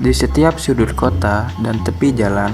Di setiap sudut kota dan tepi jalan,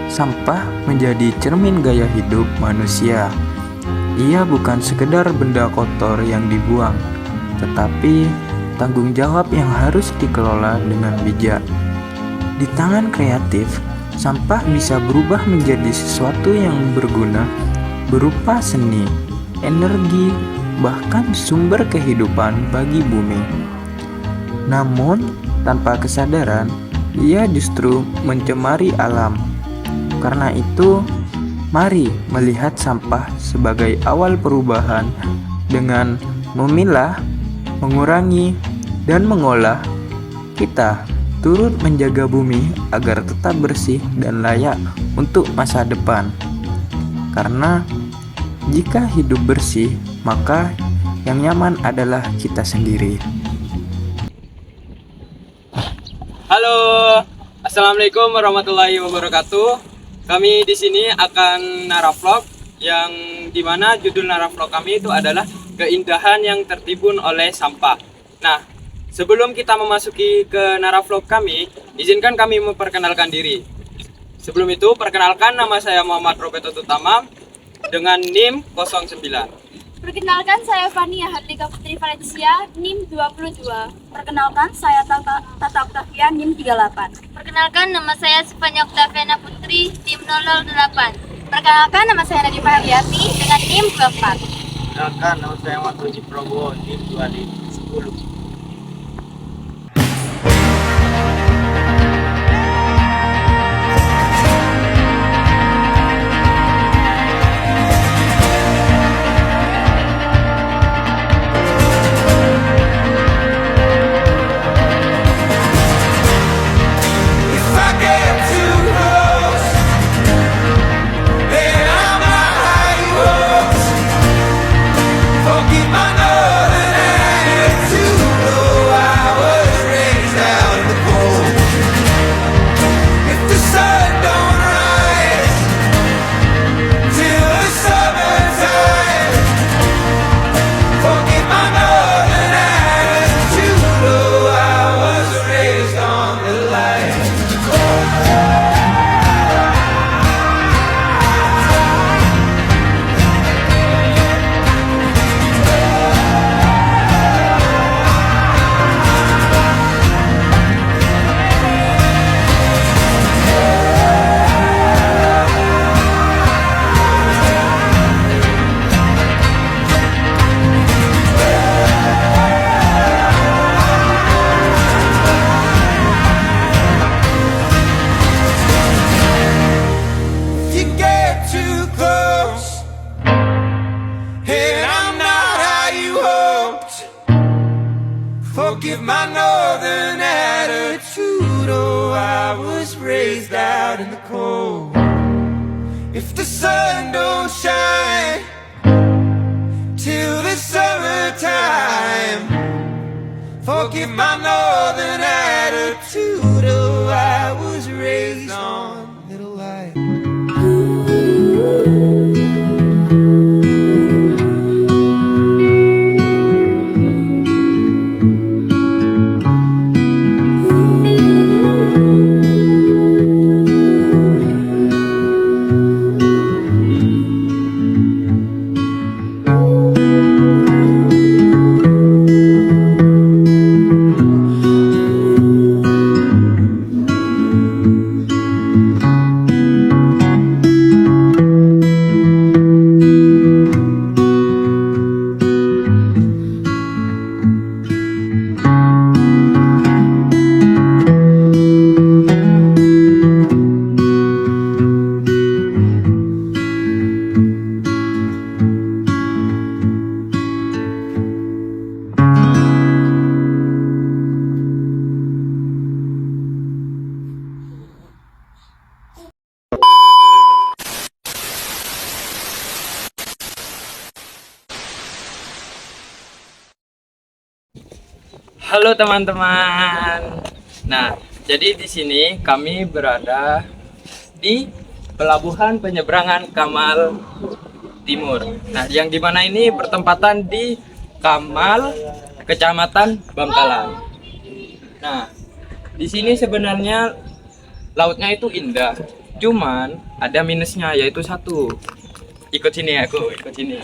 sampah menjadi cermin gaya hidup manusia. Ia bukan sekedar benda kotor yang dibuang, tetapi tanggung jawab yang harus dikelola dengan bijak. Di tangan kreatif, sampah bisa berubah menjadi sesuatu yang berguna berupa seni, energi, bahkan sumber kehidupan bagi bumi. Namun, tanpa kesadaran, ia justru mencemari alam. Karena itu, mari melihat sampah sebagai awal perubahan dengan memilah, mengurangi, dan mengolah. Kita turut menjaga bumi agar tetap bersih dan layak untuk masa depan. Karena jika hidup bersih, maka yang nyaman adalah kita sendiri. Halo, assalamualaikum warahmatullahi wabarakatuh. Kami di sini akan naravlog yang dimana judul naravlog kami itu adalah keindahan yang tertimbun oleh sampah. Nah, sebelum kita memasuki ke naravlog kami, izinkan kami memperkenalkan diri. Sebelum itu, perkenalkan, nama saya Muhammad Robeto Tutama dengan NIM 09. Perkenalkan, saya Fania Hardika Putri Valencia, NIM 22. Perkenalkan, saya Tata Octavia, NIM 38. Perkenalkan, nama saya Sufanya Octaviana Putri, NIM 008. Perkenalkan, nama saya Nadifah Heliati dengan NIM 24. Perkenalkan, nama saya Matuji Probo, NIM 2010. Forgive my northern attitude. Oh, I was raised out in the cold. If the sun don't shine till the summertime, forgive my northern attitude. Oh, I was raised on little light. Halo teman-teman. Nah, jadi di sini kami berada di pelabuhan penyeberangan Kamal Timur. Nah, yang dimana ini bertempatan di Kamal, Kecamatan Bangkalan. Nah, di sini sebenarnya lautnya itu indah. Cuman ada minusnya yaitu satu. Ikut sini aku, ikut sini.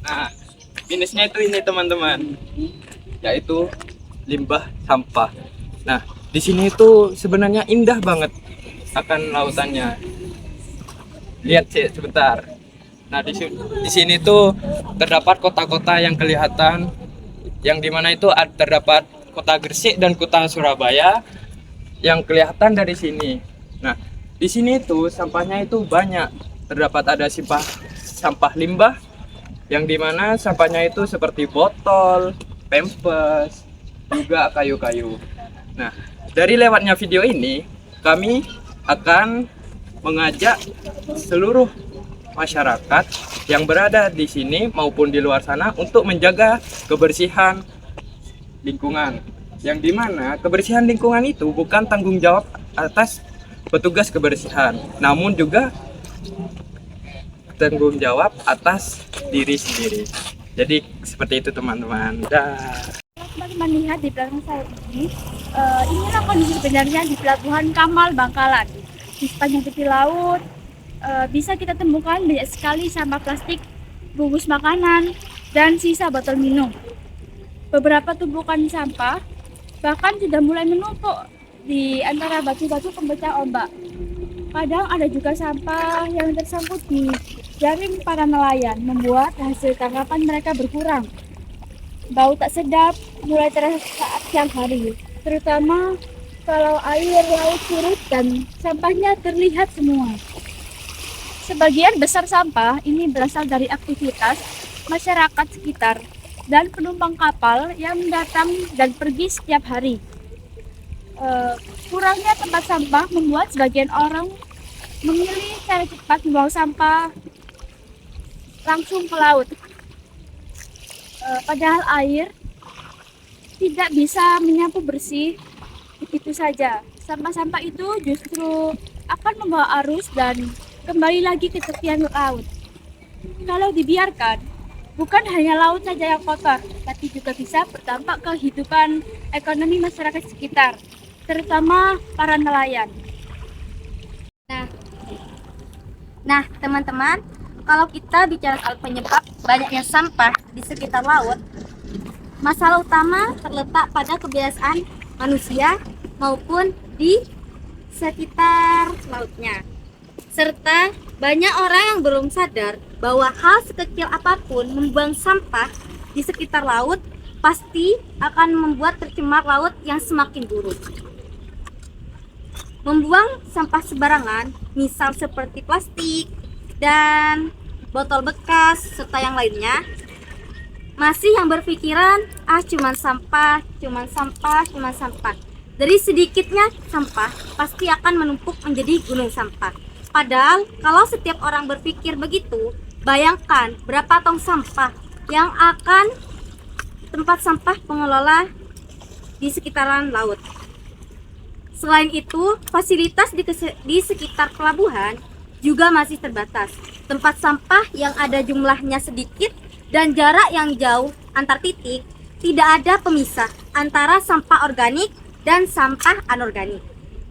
Nah, minusnya itu ini teman-teman, yaitu limbah sampah. Nah, di sini itu sebenarnya indah banget akan lautannya. Lihat sih sebentar. Nah, di sini tuh terdapat kota-kota yang kelihatan, yang dimana itu terdapat kota Gresik dan kota Surabaya yang kelihatan dari sini. Nah, di sini itu sampahnya itu banyak. Terdapat ada sampah limbah, yang dimana sampahnya itu seperti botol, pampers, juga kayu-kayu. Nah, dari lewatnya video ini, kami akan mengajak seluruh masyarakat yang berada di sini maupun di luar sana untuk menjaga kebersihan lingkungan. Yang dimana kebersihan lingkungan itu bukan tanggung jawab atas petugas kebersihan, namun juga tanggung jawab atas diri sendiri. Jadi seperti itu teman-teman. Teman-teman lihat di belakang saya inilah kondisi sebenarnya di Pelabuhan Kamal Bangkalan. Di sepanjang tepi laut bisa kita temukan banyak sekali sampah plastik, bungkus makanan, dan sisa botol minum. Beberapa tumpukan sampah bahkan sudah mulai menumpuk di antara batu-batu pemecah ombak. Kadang ada juga sampah yang tersangkut di jaring para nelayan, membuat hasil tangkapan mereka berkurang. Bau tak sedap mulai terasa saat siang hari, terutama kalau air laut surut dan sampahnya terlihat semua. Sebagian besar sampah ini berasal dari aktivitas masyarakat sekitar dan penumpang kapal yang datang dan pergi setiap hari. Kurangnya tempat sampah membuat sebagian orang memilih cara cepat membuang sampah langsung ke laut. Padahal air tidak bisa menyapu bersih begitu saja. Sampah-sampah itu justru akan membawa arus dan kembali lagi ke tepian laut. Kalau dibiarkan, bukan hanya laut saja yang kotor, tapi juga bisa berdampak ke kehidupan ekonomi masyarakat sekitar, terutama para nelayan. Nah, teman-teman, kalau kita bicara soal penyebab banyaknya sampah di sekitar laut, masalah utama terletak pada kebiasaan manusia maupun di sekitar lautnya. Serta banyak orang yang belum sadar bahwa hal sekecil apapun membuang sampah di sekitar laut pasti akan membuat tercemar laut yang semakin buruk. Membuang sampah sembarangan, misal seperti plastik dan botol bekas serta yang lainnya, masih yang berpikiran cuman sampah. Dari sedikitnya sampah pasti akan menumpuk menjadi gunung sampah. Padahal kalau setiap orang berpikir begitu, bayangkan berapa tong sampah yang akan tempat sampah pengelola di sekitaran laut. Selain itu, fasilitas di sekitar pelabuhan juga masih terbatas. Tempat sampah yang ada jumlahnya sedikit dan jarak yang jauh antar titik, tidak ada pemisah antara sampah organik dan sampah anorganik.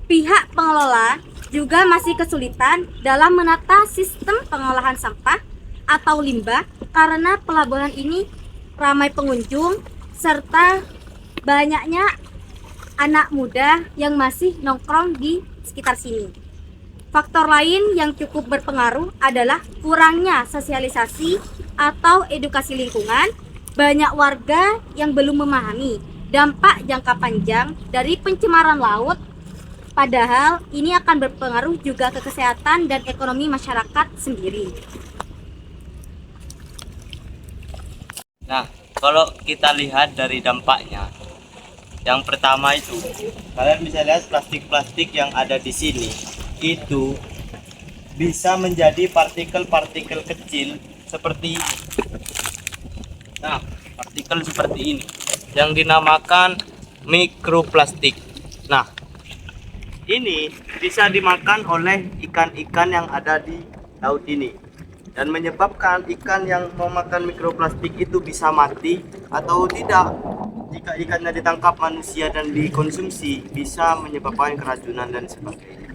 Pihak pengelola juga masih kesulitan dalam menata sistem pengolahan sampah atau limbah karena pelabuhan ini ramai pengunjung serta banyaknya anak muda yang masih nongkrong di sekitar sini. Faktor lain yang cukup berpengaruh adalah kurangnya sosialisasi atau edukasi lingkungan. Banyak warga yang belum memahami dampak jangka panjang dari pencemaran laut, padahal ini akan berpengaruh juga ke kesehatan dan ekonomi masyarakat sendiri. Nah, kalau kita lihat dari dampaknya, yang pertama itu, kalian bisa lihat plastik-plastik yang ada di sini itu bisa menjadi partikel-partikel kecil seperti partikel seperti ini yang dinamakan mikroplastik. Nah, ini bisa dimakan oleh ikan-ikan yang ada di laut ini. dan menyebabkan ikan yang memakan mikroplastik itu bisa mati atau tidak. Jika ikannya ditangkap manusia dan dikonsumsi, bisa menyebabkan keracunan dan sebagainya.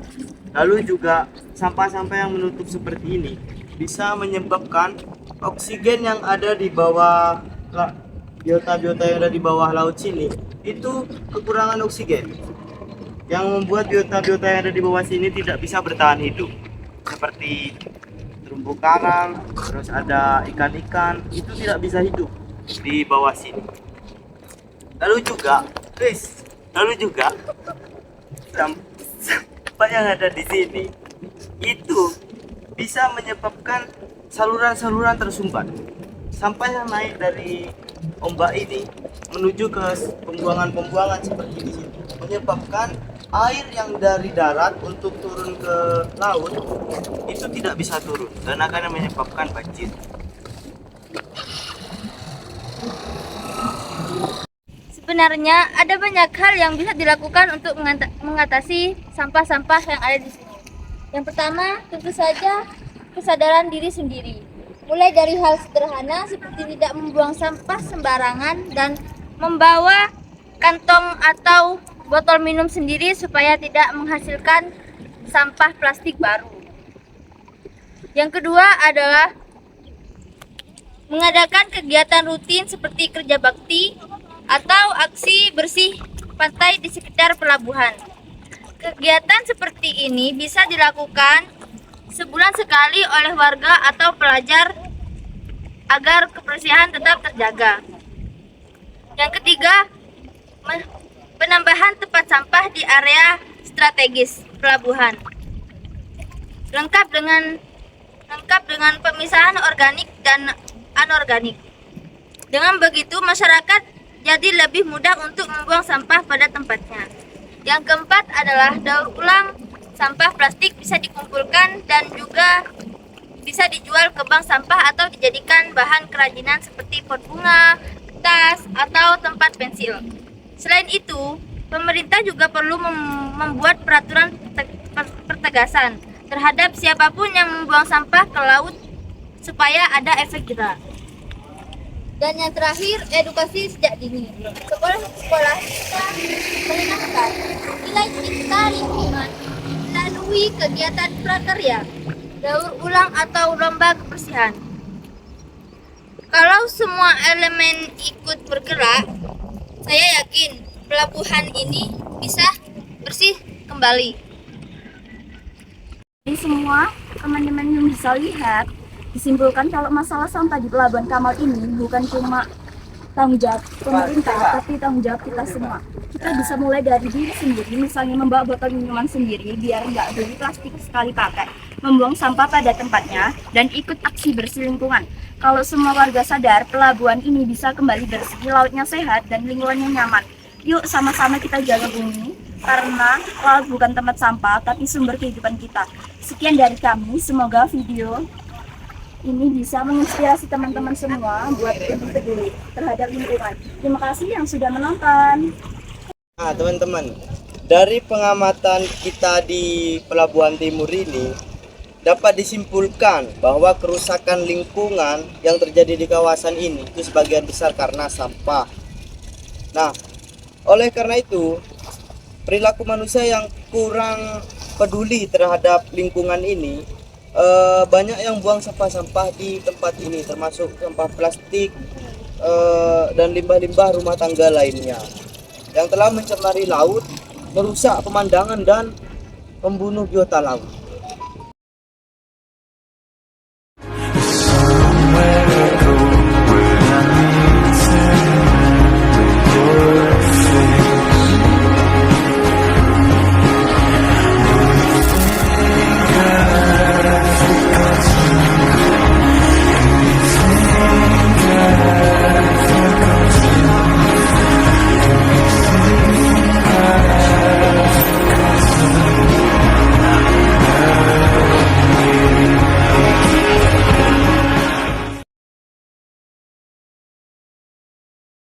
Lalu juga sampah-sampah yang menutup seperti ini bisa menyebabkan oksigen yang ada di bawah biota-biota yang ada di bawah laut sini itu kekurangan oksigen, yang membuat biota-biota yang ada di bawah sini tidak bisa bertahan hidup, seperti terumbu karang, terus ada ikan-ikan itu tidak bisa hidup di bawah sini. Lalu juga sampah yang ada di sini itu bisa menyebabkan saluran-saluran tersumbat. Sampah yang naik dari ombak ini menuju ke pembuangan-pembuangan seperti di sini, menyebabkan air yang dari darat untuk turun ke laut itu tidak bisa turun dan akan menyebabkan banjir. Sebenarnya ada banyak hal yang bisa dilakukan untuk mengatasi sampah-sampah yang ada di sini. Yang pertama, tentu saja kesadaran diri sendiri. Mulai dari hal sederhana seperti tidak membuang sampah sembarangan dan membawa kantong atau botol minum sendiri supaya tidak menghasilkan sampah plastik baru. Yang kedua adalah mengadakan kegiatan rutin seperti kerja bakti atau aksi bersih pantai di sekitar pelabuhan. Kegiatan seperti ini bisa dilakukan sebulan sekali oleh warga atau pelajar agar kebersihan tetap terjaga. Yang ketiga, penambahan tempat sampah di area strategis pelabuhan, lengkap dengan pemisahan organik dan anorganik. Dengan begitu masyarakat jadi lebih mudah untuk membuang sampah pada tempatnya. Yang keempat adalah daur ulang sampah plastik bisa dikumpulkan dan juga bisa dijual ke bank sampah atau dijadikan bahan kerajinan seperti pot bunga, tas, atau tempat pensil. Selain itu, pemerintah juga perlu membuat peraturan pertegasan terhadap siapapun yang membuang sampah ke laut supaya ada efek jerah. Dan yang terakhir, edukasi sejak dini. Sekolah-sekolah bisa menanamkan nilai cinta lingkungan melalui kegiatan prakarya, daur ulang atau lomba kebersihan. Kalau semua elemen ikut bergerak, saya yakin pelabuhan ini bisa bersih kembali. Jadi semua teman-teman yang bisa lihat, disimpulkan kalau masalah sampah di Pelabuhan Kamal ini bukan cuma tanggung jawab pemerintah, tapi tanggung jawab kita semua. Kita bisa mulai dari diri sendiri, misalnya membawa botol minuman sendiri biar nggak beli plastik sekali pakai, membuang sampah pada tempatnya, dan ikut aksi bersih lingkungan. Kalau semua warga sadar, pelabuhan ini bisa kembali bersih, lautnya sehat, dan lingkungannya nyaman. Yuk sama-sama kita jaga bumi, karena laut bukan tempat sampah, tapi sumber kehidupan kita. Sekian dari kami, semoga video ini bisa menginspirasi teman-teman semua buat lebih peduli terhadap lingkungan. Terima kasih yang sudah menonton. Nah, teman-teman, dari pengamatan kita di Pelabuhan Timur ini dapat disimpulkan bahwa kerusakan lingkungan yang terjadi di kawasan ini itu sebagian besar karena sampah. Nah, oleh karena itu, perilaku manusia yang kurang peduli terhadap lingkungan ini, banyak yang buang sampah-sampah di tempat ini, termasuk sampah plastik dan limbah-limbah rumah tangga lainnya yang telah mencemari laut, merusak pemandangan dan membunuh biota laut.